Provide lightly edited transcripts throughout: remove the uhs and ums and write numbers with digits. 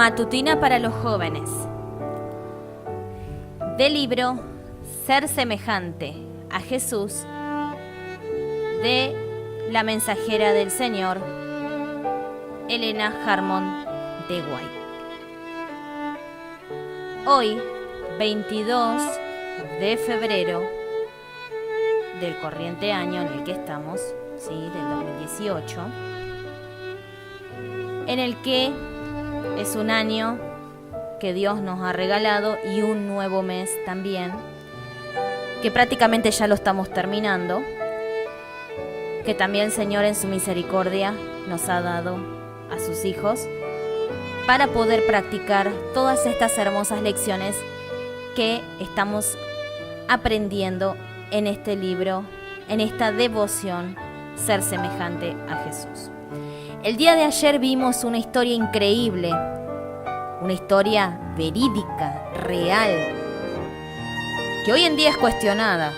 Matutina para los jóvenes. Del libro Ser semejante a Jesús, de la mensajera del Señor, Elena Harmon de White. Hoy, 22 de febrero del corriente año en el que estamos, ¿sí? Del 2018, en el que es un año que Dios nos ha regalado y un nuevo mes también, que prácticamente ya lo estamos terminando, que también el Señor en su misericordia nos ha dado a sus hijos para poder practicar todas estas hermosas lecciones que estamos aprendiendo en este libro, en esta devoción, Ser semejante a Jesús. El día de ayer vimos una historia increíble, una historia verídica, real, que hoy en día es cuestionada,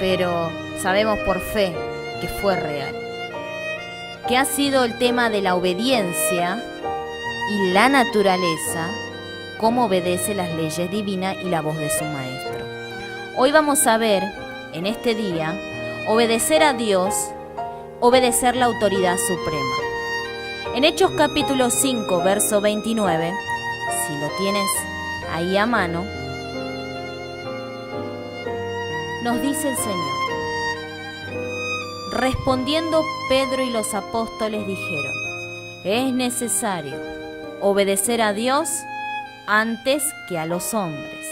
pero sabemos por fe que fue real, que ha sido el tema de la obediencia y la naturaleza, cómo obedece las leyes divinas y la voz de su Maestro. Hoy vamos a ver, en este día, obedecer a Dios, obedecer la autoridad suprema. En Hechos capítulo 5, verso 29, si lo tienes ahí a mano, nos dice el Señor: respondiendo Pedro y los apóstoles dijeron: es necesario obedecer a Dios antes que a los hombres.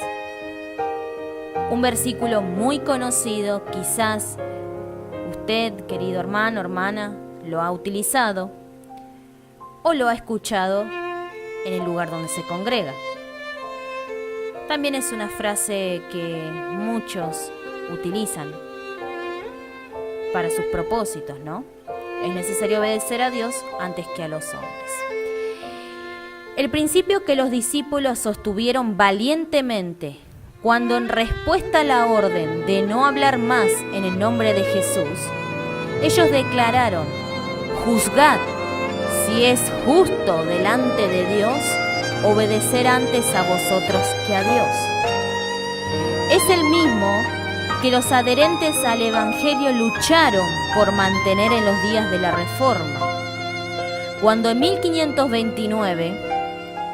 Un versículo muy conocido, quizás usted, querido hermano, hermana, lo ha utilizado o lo ha escuchado en el lugar donde se congrega. También es una frase que muchos utilizan para sus propósitos, ¿no? Es necesario obedecer a Dios antes que a los hombres. El principio que los discípulos sostuvieron valientemente cuando, en respuesta a la orden de no hablar más en el nombre de Jesús, ellos declararon: juzgad si es justo delante de Dios obedecer antes a vosotros que a Dios. Es el mismo que los adherentes al Evangelio lucharon por mantener en los días de la Reforma. Cuando en 1529,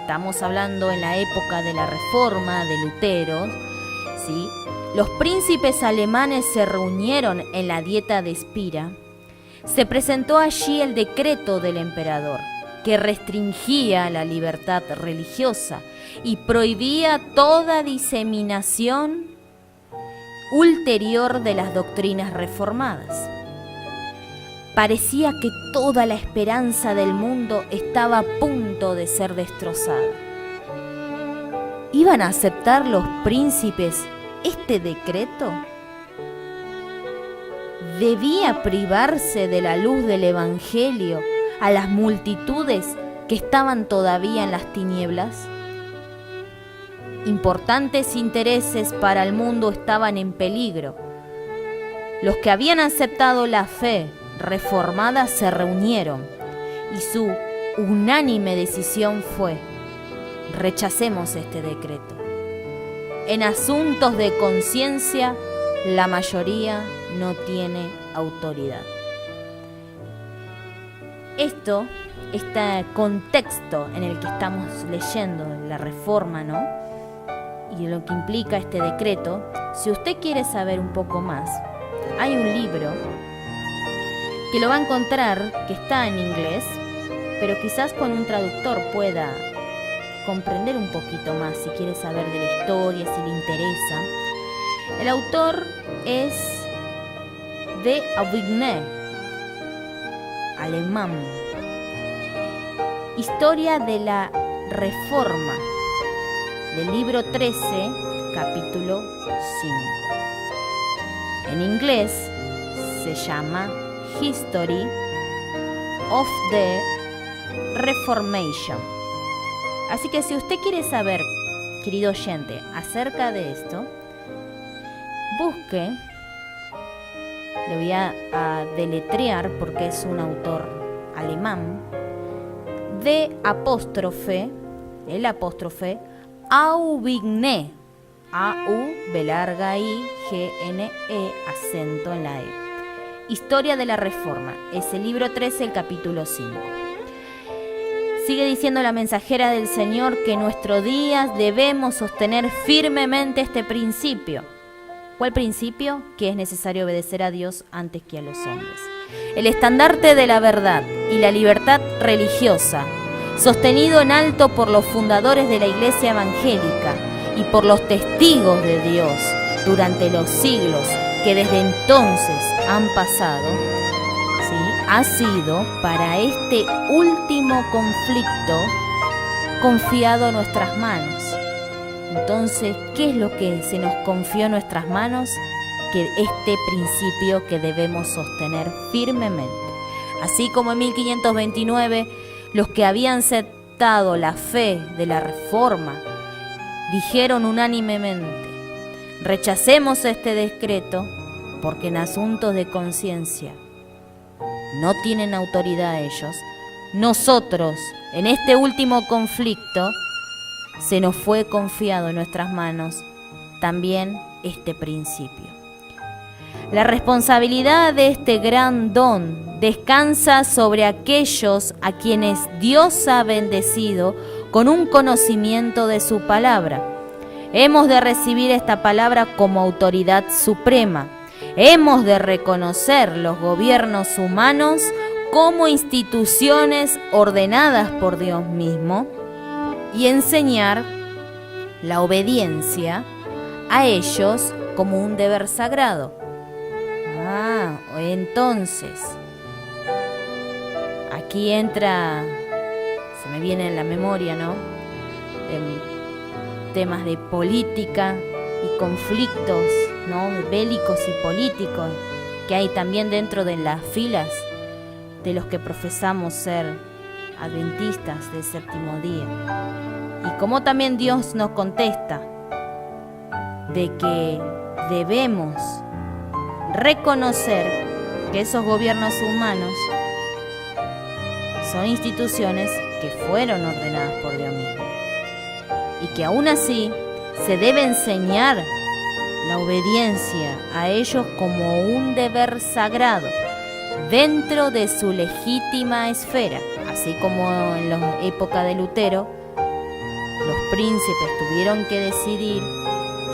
estamos hablando en la época de la Reforma de Lutero, ¿sí?, los príncipes alemanes se reunieron en la Dieta de Spira, se presentó allí el decreto del emperador que restringía la libertad religiosa y prohibía toda diseminación ulterior de las doctrinas reformadas. Parecía que toda la esperanza del mundo estaba a punto de ser destrozada. ¿Iban a aceptar los príncipes este decreto? ¿Debía privarse de la luz del Evangelio a las multitudes que estaban todavía en las tinieblas? Importantes intereses para el mundo estaban en peligro. Los que habían aceptado la fe reformada se reunieron y su unánime decisión fue: rechacemos este decreto. En asuntos de conciencia, la mayoría no tiene autoridad. Este contexto en el que estamos leyendo la Reforma, ¿no?, y lo que implica este decreto, si usted quiere saber un poco más, hay un libro que lo va a encontrar, que está en inglés, pero quizás con un traductor pueda comprender un poquito más si quiere saber de la historia, si le interesa. El autor es de Aubigné, alemán. Historia de la Reforma, del libro 13, capítulo 5. En inglés se llama History of the Reformation. Así que si usted quiere saber, querido oyente, acerca de esto, busque, le voy a deletrear porque es un autor alemán, D apóstrofe el apóstrofe, Aubigné, A-U, B larga I, G-N-E, acento en la E. Historia de la Reforma, es el libro 13, el capítulo 5. Sigue diciendo la mensajera del Señor que en nuestros días debemos sostener firmemente este principio. ¿Cuál principio? Que es necesario obedecer a Dios antes que a los hombres. El estandarte de la verdad y la libertad religiosa, sostenido en alto por los fundadores de la Iglesia Evangélica y por los testigos de Dios durante los siglos que desde entonces han pasado, ¿sí?, ha sido para este último conflicto confiado en nuestras manos. Entonces, ¿qué es lo que se nos confió en nuestras manos? Que este principio que debemos sostener firmemente. Así como en 1529 los que habían aceptado la fe de la Reforma dijeron unánimemente: rechacemos este decreto porque en asuntos de conciencia no tienen autoridad ellos. Nosotros, en este último conflicto, se nos fue confiado en nuestras manos también este principio. La responsabilidad de este gran don descansa sobre aquellos a quienes Dios ha bendecido con un conocimiento de su palabra. Hemos de recibir esta palabra como autoridad suprema. Hemos de reconocer los gobiernos humanos como instituciones ordenadas por Dios mismo y enseñar la obediencia a ellos como un deber sagrado. Entonces, aquí entra, se me viene en la memoria, ¿no?, temas de política y conflictos, ¿no?, bélicos y políticos que hay también dentro de las filas de los que profesamos ser adventistas del séptimo día. Y como también Dios nos contesta de que debemos reconocer que esos gobiernos humanos son instituciones que fueron ordenadas por Dios mismo y que aún así se debe enseñar la obediencia a ellos como un deber sagrado dentro de su legítima esfera, así como en la época de Lutero los príncipes tuvieron que decidir,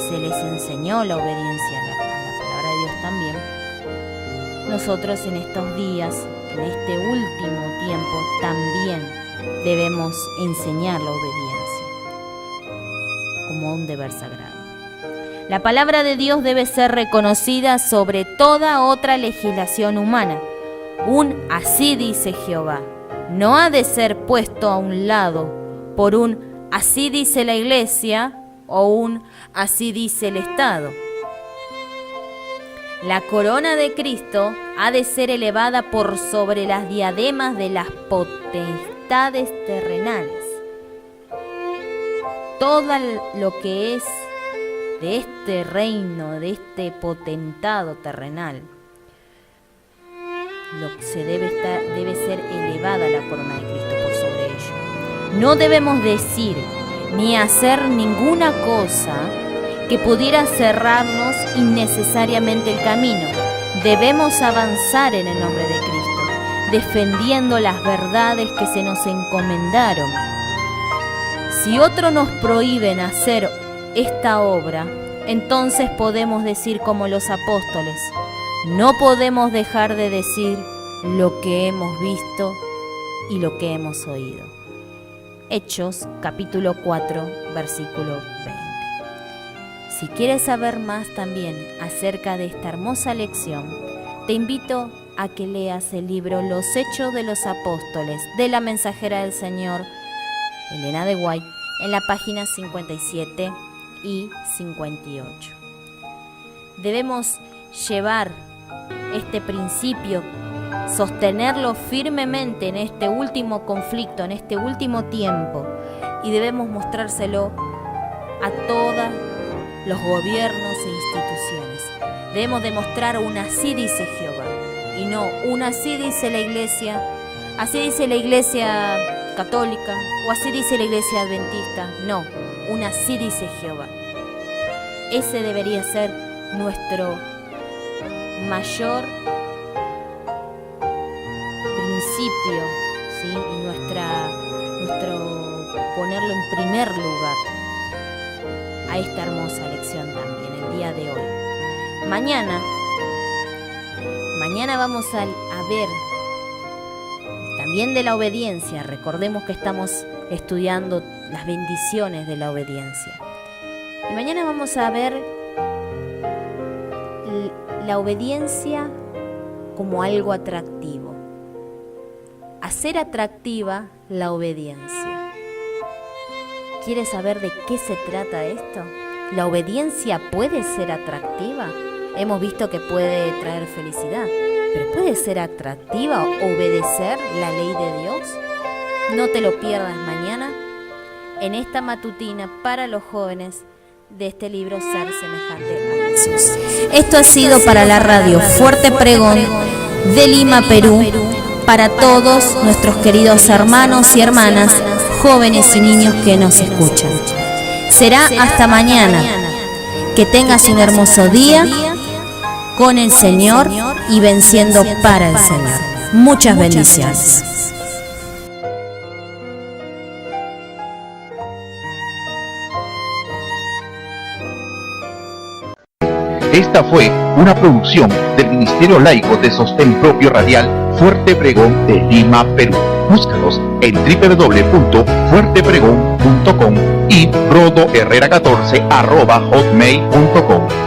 se les enseñó la obediencia a la palabra de Dios también. Nosotros en estos días, en este último tiempo, también debemos enseñar la obediencia como un deber sagrado. La palabra de Dios debe ser reconocida sobre toda otra legislación humana. Un así dice Jehová no ha de ser puesto a un lado por un así dice la Iglesia o un así dice el Estado. La corona de Cristo ha de ser elevada por sobre las diademas de las potestades terrenales. Todo lo que es de este reino, de este potentado terrenal, lo que se debe ser elevada la corona de Cristo por sobre ello. No debemos decir ni hacer ninguna cosa que pudiera cerrarnos innecesariamente el camino. Debemos avanzar en el nombre de Cristo, defendiendo las verdades que se nos encomendaron. Si otros nos prohíben hacer esta obra, entonces podemos decir como los apóstoles: no podemos dejar de decir lo que hemos visto y lo que hemos oído. Hechos, capítulo 4, versículo 20. Si quieres saber más también acerca de esta hermosa lección, te invito a que leas el libro Los Hechos de los Apóstoles de la Mensajera del Señor, Elena de White, en la página 57 y 58. Debemos llevar este principio, sostenerlo firmemente en este último conflicto, en este último tiempo, y debemos mostrárselo a todos los gobiernos e instituciones. Debemos demostrar un así dice Jehová y no un así dice la Iglesia. Así dice la Iglesia católica, o así dice la iglesia adventista. No, una así dice Jehová. Ese debería ser nuestro mayor principio, ¿sí? Y nuestro ponerlo en primer lugar a esta hermosa lección también, el día de hoy. Mañana vamos a ver también de la obediencia. Recordemos que estamos estudiando las bendiciones de la obediencia. Y mañana vamos a ver la obediencia como algo atractivo. Hacer atractiva la obediencia. ¿Quieres saber de qué se trata esto? ¿La obediencia puede ser atractiva? Hemos visto que puede traer felicidad, pero ¿puede ser atractiva obedecer la ley de Dios? No te lo pierdas mañana en esta matutina para los jóvenes de este libro Ser Semejante a Jesús. Esto ha sido para la radio Fuerte Pregón de Lima, Perú, para todos nuestros queridos hermanos y hermanas, jóvenes y niños que nos escuchan. Será hasta mañana. Que tengas un hermoso día con el Señor y venciendo para el Señor. Muchas bendiciones. Esta fue una producción del Ministerio Laico de Sostén Propio Radial Fuerte Pregón de Lima, Perú. Búscanos en www.fuertepregón.com y rodoherrera14@hotmail.com.